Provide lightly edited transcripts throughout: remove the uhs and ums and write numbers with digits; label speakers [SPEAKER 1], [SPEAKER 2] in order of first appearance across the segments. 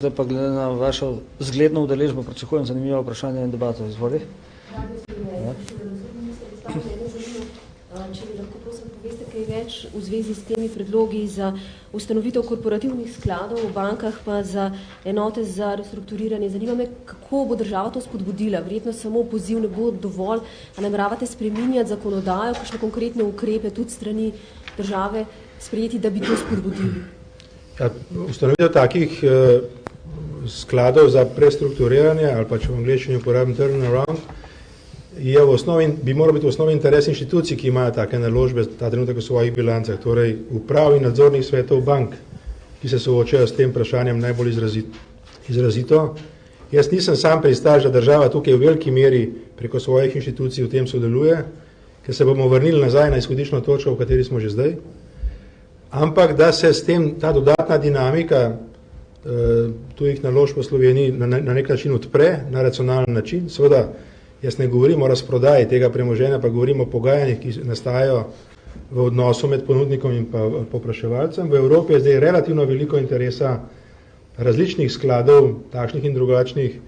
[SPEAKER 1] Zdaj pa glede na vašo zgledno udeležbo, pričakujem zanimivo vprašanje in debato. Izvoli.
[SPEAKER 2] Če mi lahko prosim poveste kaj več v zvezi s temi predlogi za ustanovitev korporativnih skladov v bankah pa za enote za restrukturiranje. Zanima me, kako bo država to spodbudila. Verjetno samo poziv ne bo dovolj. A nameravate spreminjati zakonodajo, kakšne konkretne ukrepe tudi strani države sprejeti, da bi to spodbudili?
[SPEAKER 3] Ja, ustanovitev takih skladov za prestrukturiranje ali pa če v angleščini uporabim turnaround je v osnovi, bi moral biti v osnovi interes inštitucij, ki imajo take naložbe ta trenutek v svojih bilancah, torej uprav in nadzornih svetov bank, ki se soočajo s tem vprašanjem najbolj izrazito. Jaz nisem sam pristaš, da država tukaj v veliki meri preko svojih inštitucij v tem sodeluje, ker se bomo vrnili nazaj na izhodiščno točko, v kateri smo že zdaj, ampak da se s tem ta dodatna dinamika tujih naložb v Sloveniji na nek način odpre, na racionalen način. Seveda, jaz ne govorim o razprodaji tega premoženja, pa govorim o pogajanjih, ki nastajajo v odnosu med ponudnikom in pa povpraševalcem. V Evropi je zdaj relativno veliko interesa različnih skladov, takšnih in drugačnih,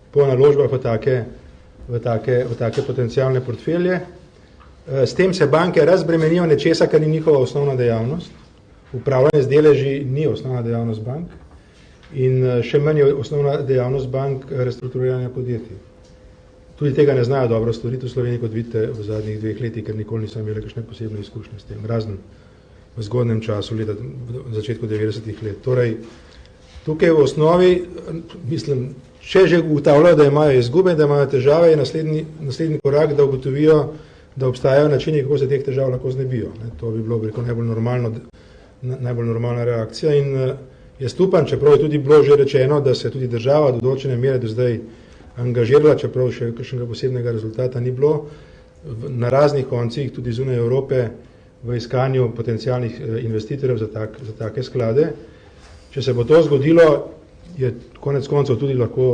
[SPEAKER 3] po naložbah v take potencialne portfelje. S tem se banke razbremenijo nečesa, kar ni njihova osnovna dejavnost. Upravljanje z deleži ni osnovna dejavnost bank in še manj je osnovna dejavnost bank restrukturiranja podjetij. Tudi tega ne znajo dobro storiti v Sloveniji, kot vidite v zadnjih 2 letih, ker nikoli niso imeli kakšne posebne izkušnje s tem, razen v zgodnem času, v začetku 90-ih let. Torej, tukaj v osnovi, mislim, če že ugotavljajo, da imajo izgube, da imajo težave, je naslednji korak, da ugotovijo, da obstajajo načini, kako se teh težav lahko znebijo. To bi bilo najbolj normalna reakcija in jaz upam, čeprav je tudi bilo že rečeno, da se tudi država do določene mere do zdaj angažirala, čeprav še kakšnega posebnega rezultata ni bilo, na raznih koncih, tudi zunaj Evrope, v iskanju potencialnih investitorjev za take sklade. Če se bo to zgodilo, je konec koncev tudi lahko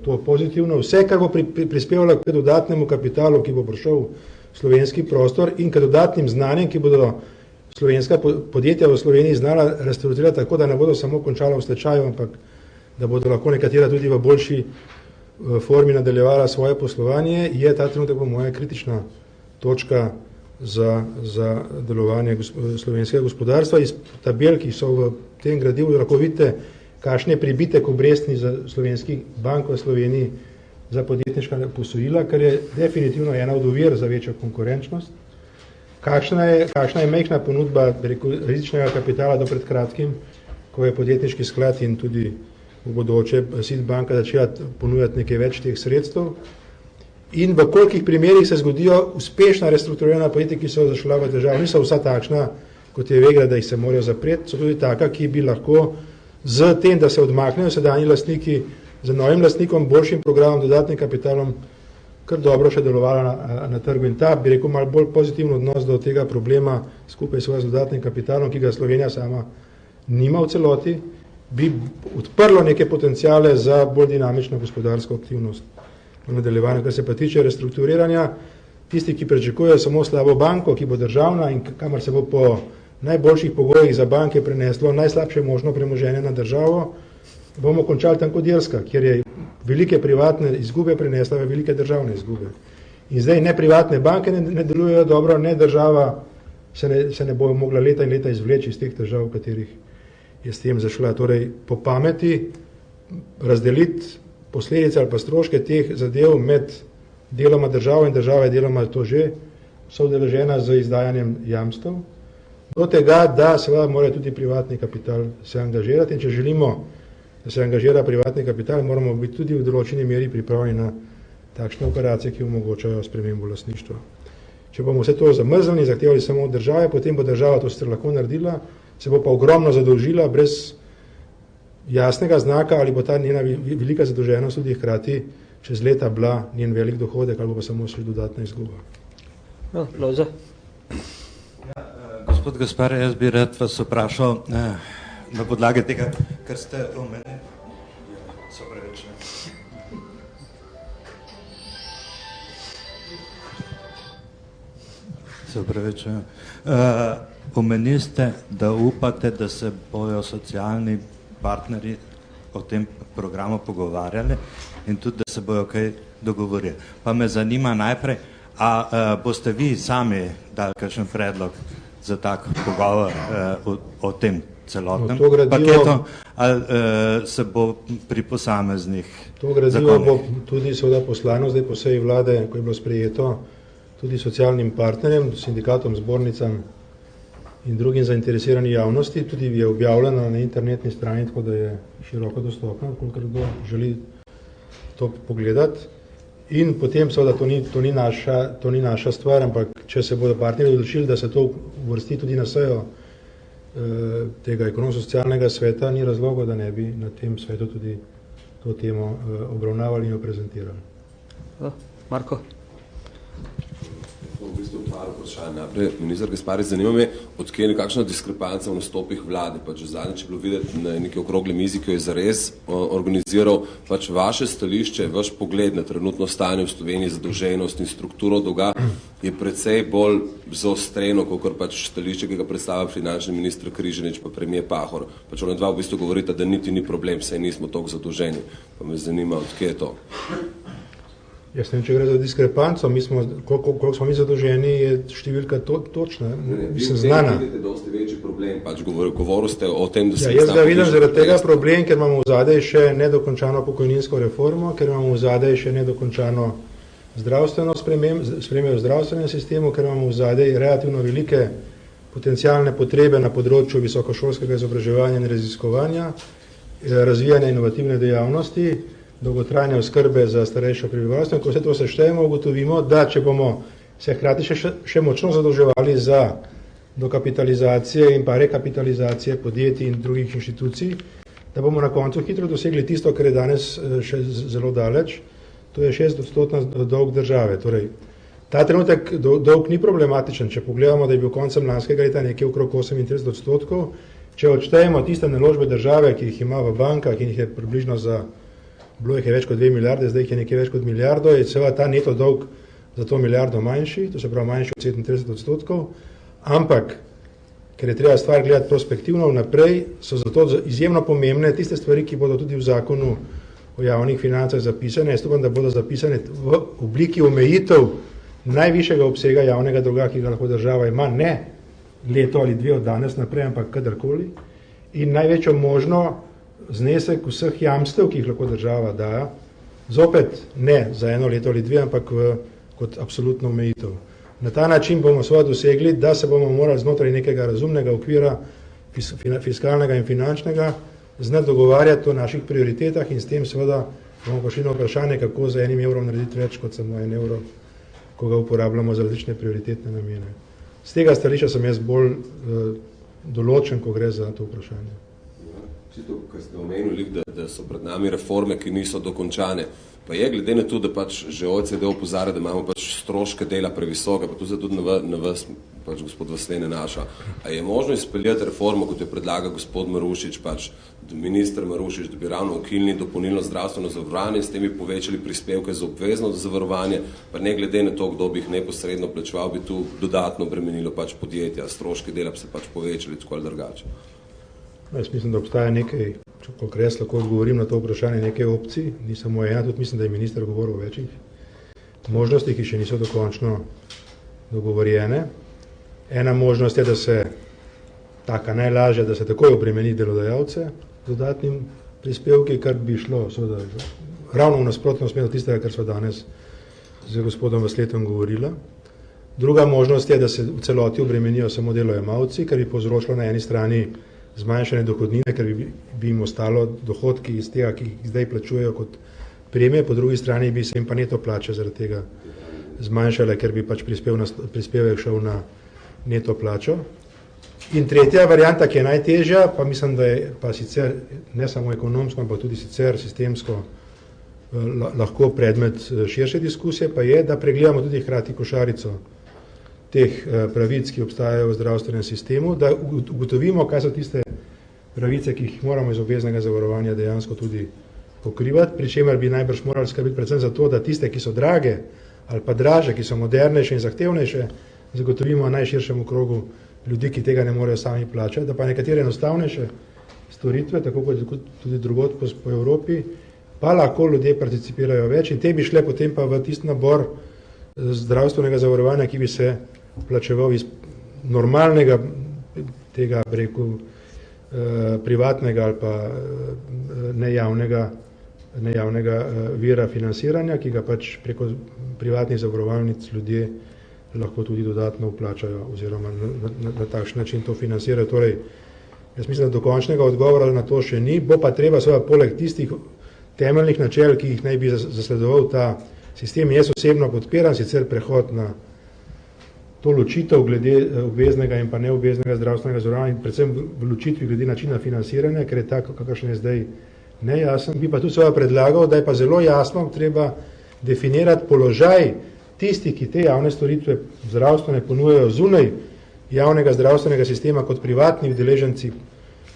[SPEAKER 3] to pozitivno. Vse, kar bo prispevalo k dodatnemu kapitalu, ki bo prišel v slovenski prostor in k dodatnim znanjem, ki bodo slovenska podjetja v Sloveniji znala restrukturirati tako, da ne bodo samo končala v stečaju, ampak da bodo lahko nekatera tudi v boljši formi nadaljevala svoje poslovanje, je ta trenutek po moje kritična točka za delovanje slovenskega gospodarstva. Iz tabel, ki so v tem gradivu, lahko vidite, kakšne pribitek obrestni za slovenskih bank v Sloveniji za podjetniška posojila, kar je definitivno ena od ovir za večjo konkurenčnost. Kakšna je majhna ponudba rizičnega kapitala do pred kratkim, ko je podjetniški sklad in tudi v bodoče SID banka začela ponujati nekaj več teh sredstev. In v kolikih primerih se zgodijo uspešna restrukturirana podjetja, ki so zašla v težavo. Niso vsa takšna, kot je Vegra, da jih se morajo zapreti, so tudi taka, ki bi lahko z tem, da se odmaknejo sedanji lastniki, z novim lastnikom, boljšim programom, dodatnim kapitalom, kar dobro še delovala na trgu. In ta, bi rekel, malo bolj pozitivno odnos do tega problema skupaj s dodatnim kapitalom, ki ga Slovenija sama nima v celoti, bi odprlo neke potencijale za bolj dinamično gospodarsko aktivnost v nadaljevanju. Kar se pa tiče restrukturiranja, tisti, ki pričakujejo samo slabo banko, ki bo državna in kamor se bo po najboljših pogojih za banke preneslo najslabše možno premoženje na državo, bomo končali tam kot Irska, kjer je velike privatne izgube prenesla v velike državne izgube. In zdaj ne privatne banke ne delujejo dobro, ne država se ne bo mogla leta in leta izvleči iz teh težav, v katerih je s tem zašla. Torej, po pameti razdeliti posledice ali pa stroške teh zadev med deloma državo in država je deloma to že so udeležena z izdajanjem jamstev, do tega, da seveda mora tudi privatni kapital se angažirati in če želimo, da se angažira privatni kapital, moramo biti tudi v določeni meri pripravljeni na takšne operacije, ki omogočajo spremembo lastništva. Če bomo vse to zamrznili, zahtevali samo od države, potem bo država to sicer lahko naredila, se bo pa ogromno zadolžila brez jasnega znaka, ali bo ta njena velika zadolženost tudi hkrati čez leta bila njen velik dohodek, ali bo pa samo še dodatna izguba.
[SPEAKER 1] No, Lojze.
[SPEAKER 4] Gospod Gaspar, jaz bi rad vas vprašal na podlagi tega, kar ste omenili. Se upravičujem. Omenili ste, da upate, da se bojo socialni partnerji o tem programu pogovarjali in tudi, da se bojo kaj dogovorili. Pa me zanima najprej, a boste vi sami dali kakšen predlog za tak pogovor o tem celotnem paketu, ali se bo pri posameznih
[SPEAKER 3] To gradivo bo tudi seveda poslano zdaj po seji vlade, ko je bilo sprejeto, tudi socialnim partnerjem, sindikatom, zbornicam in drugim zainteresiranim javnosti, tudi je objavljeno na internetni strani, tako da je široko dostopno, kolikor kdo želi to pogledati. In potem seveda to ni naša stvar, ampak če se bodo partnerji odločili, da se to uvrsti tudi na sejo tega ekonomsko-socialnega sveta, ni razloga, da ne bi na tem svetu tudi to temo obravnavali in jo prezentirali.
[SPEAKER 1] Marko?
[SPEAKER 5] V bistvu par vprašanj. Najprej, minister Gasparič, zanima me, odkje je nekakšna diskrepanca v nastopih vlade. Že zadnjič je bilo videti na neki okrogli mizi, ki jo je zares organiziral, vaše stališče, vaš pogled na trenutno stanje v Sloveniji, zadolženost in strukturo dolga je precej bolj zaostreno, kot stališče, ki ga predstavlja finančni minister Križanič pa premier Pahor. Ona dva v bistvu govorita, da niti ni problem, saj nismo toliko zadolženi. Pa me zanima, odkje je to.
[SPEAKER 3] Jaz ne vem, če gre za diskrepanco, koliko smo mi zadolženi, je številka točna, mislim znana.
[SPEAKER 5] Vidite dosti večji problem, govoril ste o tem, da se...
[SPEAKER 3] Jaz ga vidim zaradi tega problem, ker imamo v zadej še nedokončano pokojninsko reformo, ker imamo v zadej še nedokončano zdravstveno spremembe v zdravstvenem sistemu, ker imamo v zadej relativno velike potencialne potrebe na področju visokošolskega izobraževanja in raziskovanja, razvijanja inovativne dejavnosti, dolgotrajne oskrbe za starejše prebivalstvo. Ko vse to seštejemo, ugotovimo, da če bomo se hkrati še močno zadolževali za dokapitalizacije in pa rekapitalizacije podjetij in drugih inštitucij, da bomo na koncu hitro dosegli tisto, kar je danes še zelo daleč, to je 6% dolg države. Torej, ta trenutek dolg ni problematičen, če pogledamo, da je bil koncem lanskega leta nekje okrog 38%, če odštejemo tiste naložbe države, ki jih ima v bankah in jih je približno bilo jih je več kot 2 milijarde, zdaj jih je nekaj več kot milijardo, je seveda ta neto dolg za to milijardo manjši, to se pravi manjši od 37%, ampak, ker je treba stvar gledati prospektivno vnaprej, so zato izjemno pomembne tiste stvari, ki bodo tudi v zakonu o javnih financah zapisane. Jaz upam, da bodo zapisane v obliki omejitev najvišjega obsega javnega dolga, ki ga lahko država ima, ne leto ali dve od danes naprej, ampak kadarkoli, in največjo možno znesek vseh jamstev, ki jih lahko država daja, zopet ne za eno leto ali dve, ampak kot absolutno omejitev. Na ta način bomo seveda dosegli, da se bomo morali znotraj nekega razumnega okvira fiskalnega in finančnega znati dogovarjati o naših prioritetah in s tem seveda bomo prišli na vprašanje, kako za 1 evrom narediti več kot samo 1 evro, ko ga uporabljamo za različne prioritetne namene. Z tega stališča sem jaz bolj določen, ko gre za to vprašanje.
[SPEAKER 5] Čisto, kar ste omenili, da so pred nami reforme, ki niso dokončane. Pa je glede na to, da že OECD opozarja, da imamo stroške dela previsoke, pa tu se tudi na vas, gospod Vasle, ne naša. A je možno izpeljati reformo, kot jo predlaga gospod Marušič, minister Marušič, da bi ravno ukinili dopolnilno zdravstveno zavarovanje, s tem bi povečali prispevke za obvezno zavarovanje, pa ne glede na to, kdo bi jih neposredno plačeval, bi tu dodatno bremenilo podjetja, stroške dela bi se povečali tako ali drugače.
[SPEAKER 3] Jaz mislim, da obstaja nekaj, koliko jaz lahko odgovorim na to vprašanje, nekaj opcij, ni samo ena, tudi mislim, da je minister govoril o večjih možnostih, ki še niso dokončno dogovorjene. Ena možnost je, da se taka najlažja, da se takoj obremeni delodajalce z dodatnim prispevki, kar bi šlo ravno v nasprotno smer od tistega, kar smo danes z gospodom Vasletom govorila. Druga možnost je, da se v celoti obremenijo samo delojemalci, kar bi povzročilo na eni strani zmanjšanje dohodnine, ker bi jim ostalo dohodki iz tega, ki jih zdaj plačujejo kot premije, po drugi strani bi se jim pa neto plače zaradi tega zmanjšale, ker bi prispevek šel na neto plačo. In tretja varianta, ki je najtežja, pa mislim, da je pa sicer ne samo ekonomsko, ampak tudi sicer sistemsko lahko predmet širše diskusije, pa je, da pregledamo tudi hkrati košarico teh pravic, ki obstajajo v zdravstvenem sistemu, da ugotovimo, kaj so tiste pravice, ki jih moramo iz obveznega zavarovanja dejansko tudi pokrivati, pri čemer bi najbrž morali skrbeti predvsem za to, da tiste, ki so drage ali pa draže, ki so modernejše in zahtevnejše, zagotovimo najširšemu krogu ljudi, ki tega ne morejo sami plačati, da pa nekatere enostavnejše storitve, tako kot tudi drugod po Evropi, pa lahko ljudje participirajo več in te bi šle potem pa v tisti nabor zdravstvenega zavarovanja, ki bi se plačeval iz normalnega tega, rekel, privatnega ali pa nejavnega vira financiranja, ki ga pač preko privatnih zavarovalnic ljudje lahko tudi dodatno vplačajo oziroma na takšen način to financirajo. Torej, jaz mislim, da dokončnega odgovora na to še ni, bo pa treba seveda poleg tistih temeljnih načel, ki jih naj bi zasledoval ta sistem. Jaz osebno podpiram sicer prehod na to ločitev glede obveznega in pa neobveznega zdravstvenega zavarovanja in predvsem v ločitvi glede načina financiranja, ker je tako, kakršen je zdaj nejasen. Bi pa tudi seveda predlagal, da je pa zelo jasno treba definirati položaj tistih, ki te javne storitve zdravstvene ponujajo zunaj javnega zdravstvenega sistema kot privatni udeleženci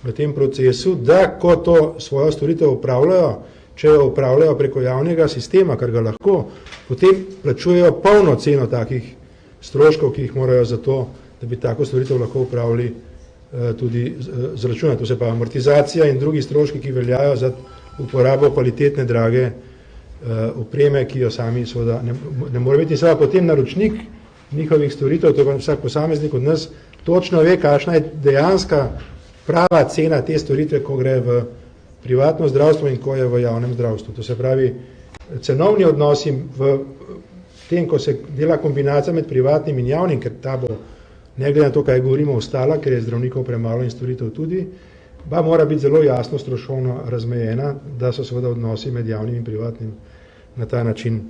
[SPEAKER 3] v tem procesu, da ko to svojo storitev upravljajo, če jo upravljajo preko javnega sistema, kar ga lahko, potem plačujejo polno ceno takih stroškov, ki jih morajo za to, da bi tako storitev lahko upravili tudi zračunati. To se pa amortizacija in drugi stroški, ki veljajo za uporabo kvalitetne, drage opreme, ki jo sami seveda ne more biti. Seveda potem naročnik njihovih storitev, to pa vsak posameznik od nas točno ve, kakšna je dejanska prava cena te storitve, ko gre v privatno zdravstvo in ko je v javnem zdravstvu. To se pravi, cenovni odnosi v tem, ko se dela kombinacija med privatnim in javnim, ker ta bo, ne glede na to, kaj govorimo, ostala, ker je zdravnikov premalo in storitev tudi, pa mora biti zelo jasno stroškovno razmejena, da so seveda odnosi med javnim in privatnim na ta način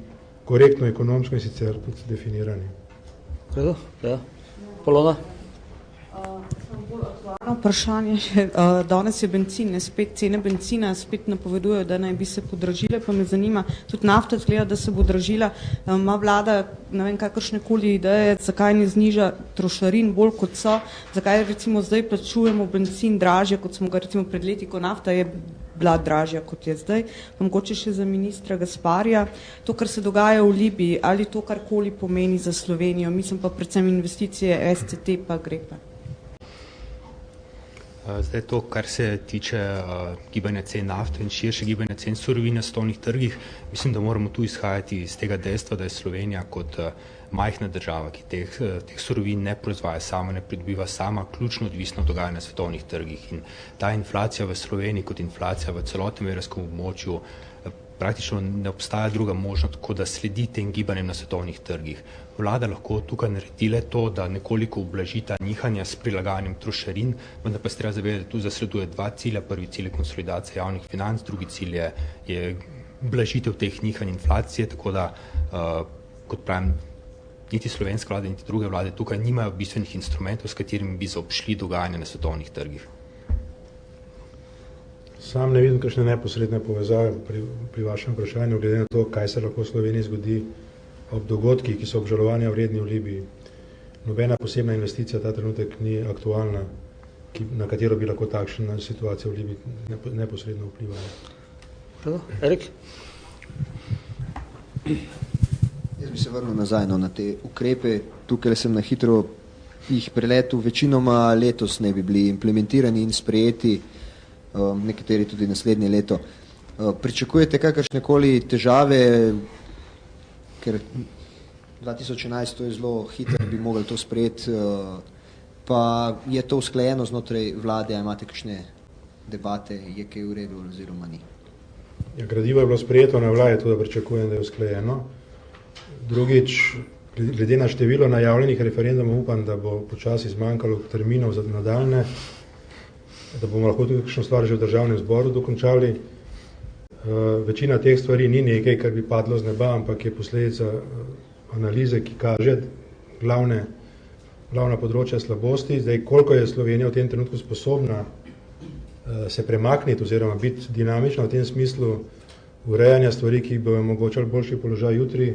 [SPEAKER 3] korektno, ekonomsko in sicer tudi definirani.
[SPEAKER 1] Kredo? Ja. Polona?
[SPEAKER 6] Bolj aktualno vprašanje. Danes je bencin, spet cene bencina spet napovedujejo, da naj bi se podražile, pa me zanima, tudi nafta zgleda, da se bo dražila. Ima vlada, ne vem, kakršnekoli ideje, zakaj ne zniža trošarin bolj kot so, zakaj recimo zdaj plačujemo bencin dražje, kot smo ga recimo pred leti, ko nafta je bila dražja, kot je zdaj. Pa mogoče še za ministra Gasparija. To, kar se dogaja v Libiji, ali to karkoli pomeni za Slovenijo, mislim pa predvsem investicije SCT pa Grepa.
[SPEAKER 7] Zdaj to, kar se tiče gibanja cen nafte in širše gibanja cen surovin na svetovnih trgih, mislim, da moramo tu izhajati iz tega dejstva, da je Slovenija kot majhna država, ki teh surovin ne proizvaja sama, ne pridobiva sama, ključno odvisno dogaja na svetovnih trgih. In ta inflacija v Sloveniji kot inflacija v celotnem evropskem območju praktično ne obstaja druga možnost, kot da sledi tem gibanjem na svetovnih trgih. Vlada lahko tukaj naredi le to, da nekoliko ublaži ta nihanja s prilagajanjem trošarin, vendar pa se treba zavedati, da tu zasleduje dva cilja. Prvi cilj je konsolidacija javnih financ, drugi cilj je blažitev teh nihanj inflacije, tako da, kot pravim, niti slovenska vlada, niti druge vlade tukaj nimajo bistvenih instrumentov, s katerimi bi zaobšli dogajanje na svetovnih trgih.
[SPEAKER 3] Sam ne vidim kakšne neposredne povezave pri vašem vprašanju, glede na to, kaj se lahko v Sloveniji zgodi ob dogodkih, ki so obžalovanja vredni v Libiji. Nobena posebna investicija ta trenutek ni aktualna, na katero bi lahko takšna situacija v Libiji neposredno vplivala.
[SPEAKER 1] Erik?
[SPEAKER 8] Jaz bi se vrnil nazaj na te ukrepe. Tukaj sem na hitro jih preletel. Večinoma letos ne bi bili implementirani in sprejeti, nekateri tudi naslednje leto. Pričakujete kakršnekoli težave, ker 2011 to je zelo hitro, bi mogli to sprejeti, pa je to usklajeno znotraj vlade, a imate kakšne debate, je kaj v redu oziroma ni?
[SPEAKER 3] Ja, gradivo je bilo sprejeto na vlade, to da pričakujem, da je usklajeno. Drugič, glede na število najavljenih referendumov, upam, da bo počasi zmanjkalo terminov za nadaljne, da bomo lahko tudi kakšno stvar že v državnem zboru dokončali. Večina teh stvari ni nekaj, kar bi padlo z neba, ampak je posledica analize, ki kaže glavna področja slabosti. Zdaj, koliko je Slovenija v tem trenutku sposobna se premakniti oziroma biti dinamična v tem smislu urejanja stvari, ki bo omogočali boljši položaj jutri,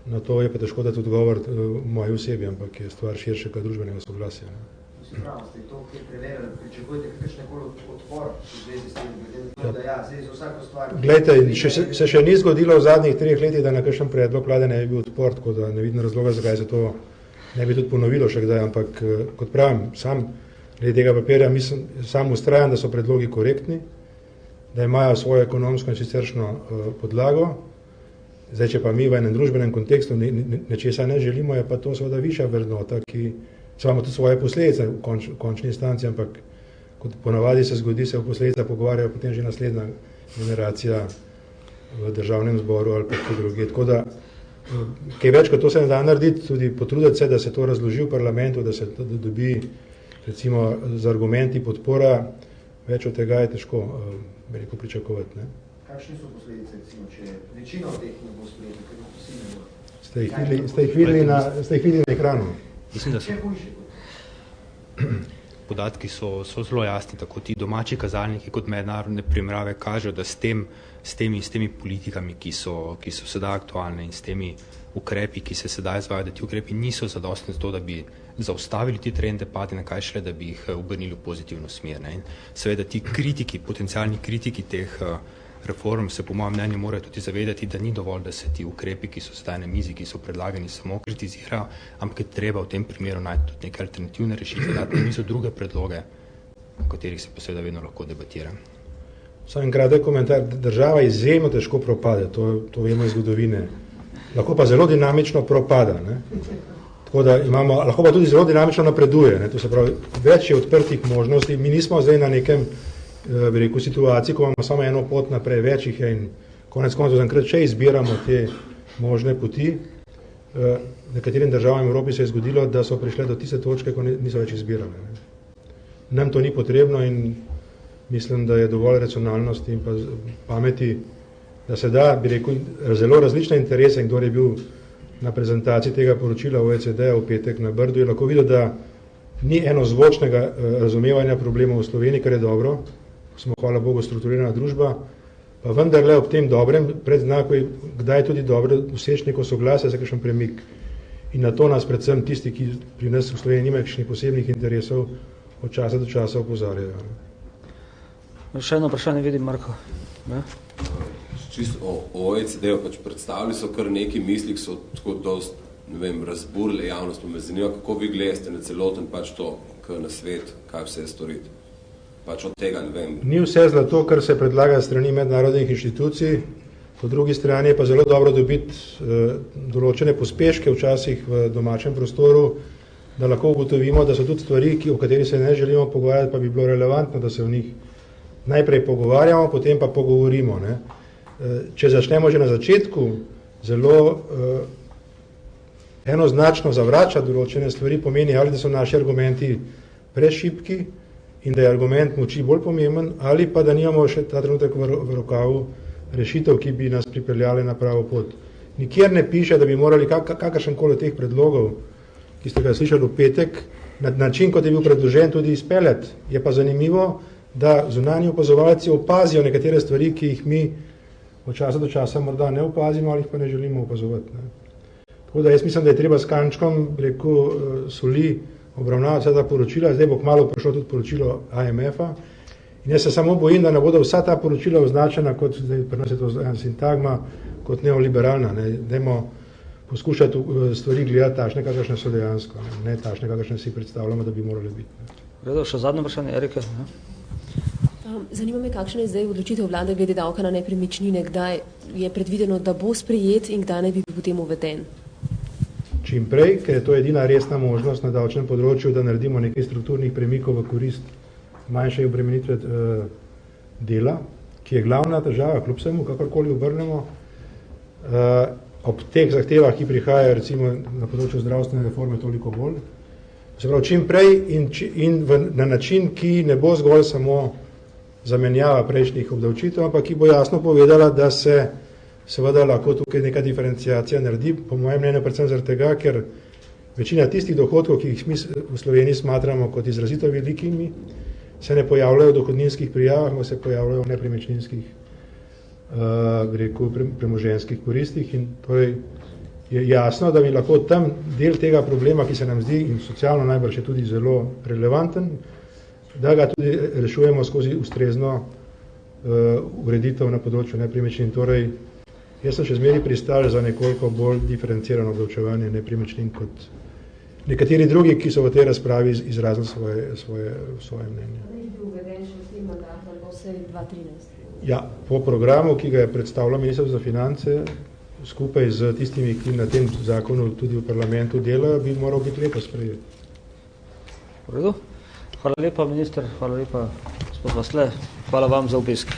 [SPEAKER 3] na to je pa težko dati odgovor v moji osebi, ampak je stvar širšega družbenega soglasja.
[SPEAKER 8] Pravno ste to, ki preverjali, pričakujete kakršnekoli odpor v zvezi s tem, glede na to, da ja, zdaj za vsako stvar...
[SPEAKER 3] Glejte, se še ni zgodilo v zadnjih 3 letih, da na kakšen predlog vlade ne bi bil odpor, tako da ne vidim razloga, zakaj se to ne bi tudi ponovilo še kdaj, ampak kot pravim, sam glede tega papirja, sam ustrajam, da so predlogi korektni, da imajo svojo ekonomsko in siceršno podlago. Zdaj, če pa mi v enem družbenem kontekstu nečesa ne želimo, je pa to seveda višja vrednota, ki imamo tudi svoje posledice v končni instanci, ampak kot ponavadi se zgodi, se v posledica pogovarjajo potem že naslednja generacija v državnem zboru ali pa tudi druge. Tako da, kaj več, kot to se ne da narediti, tudi potruditi se, da se to razloži v parlamentu, da se dobi recimo z argumenti podpora, več od tega je težko veliko pričakovati. Ne?
[SPEAKER 8] Kakšne so posledice, recimo, če večina od teh ne bo sprejeta, ker bo vsi ne bo?
[SPEAKER 3] Ste jih videli na ekranu?
[SPEAKER 7] Mislim, da so. Podatki so zelo jasni, tako ti domači kazalniki kot mednarodne primerjave kažejo, da s temi politikami, ki so sedaj aktualne in s temi ukrepi, ki se sedaj izvajajo, da ti ukrepi niso zadostni za to, da bi zaustavili ti trende pade, kaj šele, da bi jih obrnili v pozitivno smer. Ne? In seveda ti kritiki, potencialni kritiki teh reform se po mojem mnenju morajo tudi zavedati, da ni dovolj, da se ti ukrepi, ki so sedaj na mizi, ki so predlagani, samo kritizirajo, ampak je treba v tem primeru najti tudi neke alternativne rešitve, dati na mizo druge predloge, o katerih se pa seveda vedno lahko debatira.
[SPEAKER 3] Samo en kratek komentar. Država izjemno težko propade, to vemo iz zgodovine. Lahko pa zelo dinamično propada. Ne? Tako da lahko pa tudi zelo dinamično napreduje. Ne? To se pravi, več je odprtih možnosti. Mi nismo zdaj na nekem situaciji, ko imamo samo eno pot naprej, več jih je in konec koncev zaenkrat še izbiramo te možne poti. Nekaterim državam v Evropi se je zgodilo, da so prišle do tiste točke, ko niso več izbirale. Ne? Nam to ni potrebno in mislim, da je dovolj racionalnosti in pa pameti, da se da, zelo različne interese, in kdo je bil na prezentaciji tega poročila OECD-a v petek na Brdu, je lahko videl, da ni enozvočnega razumevanja problemov v Sloveniji, kar je dobro, smo, hvala Bogu, strukturirana družba, pa vendarle ob tem dobrem predznaku je kdaj tudi dobro doseči neko soglasje za kakšen premik. In na to nas predvsem tisti, ki pri nas v Sloveniji nimajo kakšnih posebnih interesov, od časa do časa opozarjajo.
[SPEAKER 1] Še eno vprašanje vidim, Marko. Ne?
[SPEAKER 5] Čisto o OECD-u pač predstavili so kar neki misli, ki so tako dost, ne vem, razburili javnost, pa me zanima, kako vi gledate na celoten pač to, kar na svet, kaj vse je storiti. Pač od tega, ne vem.
[SPEAKER 3] Ni vse zlato, kar se predlaga strani mednarodnih inštitucij, po drugi strani je pa zelo dobro dobiti določene pospeške včasih v domačem prostoru, da lahko ugotovimo, da so tudi stvari, o katerih se ne želimo pogovarjati, pa bi bilo relevantno, da se o njih najprej pogovarjamo, potem pa pogovorimo. Ne. Če začnemo že na začetku zelo enoznačno zavračati določene stvari, pomeni ali da so naši argumenti prešibki in da je argument moči bolj pomemben, ali pa da nimamo še ta trenutek v rokavu rešitev, ki bi nas pripeljale na pravo pot. Nikjer ne piše, da bi morali kakršenkoli teh predlogov, ki ste ga slišali v petek, na način, kot je bil predložen, tudi izpeljati. Je pa zanimivo, da zunanji opazovalci opazijo nekatere stvari, ki jih mi od časa do časa morda ne opazimo ali jih pa ne želimo opazovati. Ne. Tako da jaz mislim, da je treba s kančkom soli obravnavati vsa ta poročila. Zdaj bo kmalu prišlo tudi poročilo IMF-a in jaz se samo bojim, da ne bodo vsa ta poročila označena kot, zdaj pri nas je to sintagma, kot neoliberalna. Ne. Dajmo poskušati stvari gledati takšne, kakršne so dejansko, ne takšne, kakršne si predstavljamo, da bi morali biti.
[SPEAKER 1] Redo, še zadnje vprašanje, Erika.
[SPEAKER 2] Zanima me, kakšna je zdaj odločitev vlade glede davka na nepremičnine, kdaj je predvideno, da bo sprejet in kdaj naj bi bil potem uveden?
[SPEAKER 3] Čim prej, ker je to edina resna možnost na davčnem področju, da naredimo nekaj strukturnih premikov v korist manjše obremenitve dela, ki je glavna težava, kljub vsemu, kakorkoli obrnemo, ob teh zahtevah, ki prihajajo recimo na področju zdravstvene reforme toliko bolj. Se pravi, čim prej in na način, ki ne bo zgolj samo zamenjava prejšnjih obdavčitev, ampak ki bo jasno povedala, da se seveda lahko tukaj neka diferenciacija naredi, po mojem mnenju predvsem zaradi tega, ker večina tistih dohodkov, ki jih mi v Sloveniji smatramo kot izrazito velikimi, se ne pojavljajo v dohodninskih prijavah, ampak se pojavljajo v nepremičninskih premoženjskih koristih in torej je jasno, da bi lahko tam del tega problema, ki se nam zdi in socialno najbrž je tudi zelo relevanten, da ga tudi rešujemo skozi ustrezno ureditev na področju nepremičnin. Torej, jaz sem še zmeri pristal za nekoliko bolj diferencirano obdavčevanje nepremičnin kot nekateri drugi, ki so v tej razpravi izrazili svoje mnenje.
[SPEAKER 2] Ali je bil uveden še v tem mandatu ali pa vse 2013?
[SPEAKER 3] Ja, po programu, ki ga je predstavljal Ministrstvo za finance, skupaj z tistimi, ki na tem zakonu tudi v parlamentu delajo, bi moral biti letos sprejet.
[SPEAKER 1] V redu. Hvala lepa, minister, hvala lepa, gospod Vasle, hvala vam za obisk.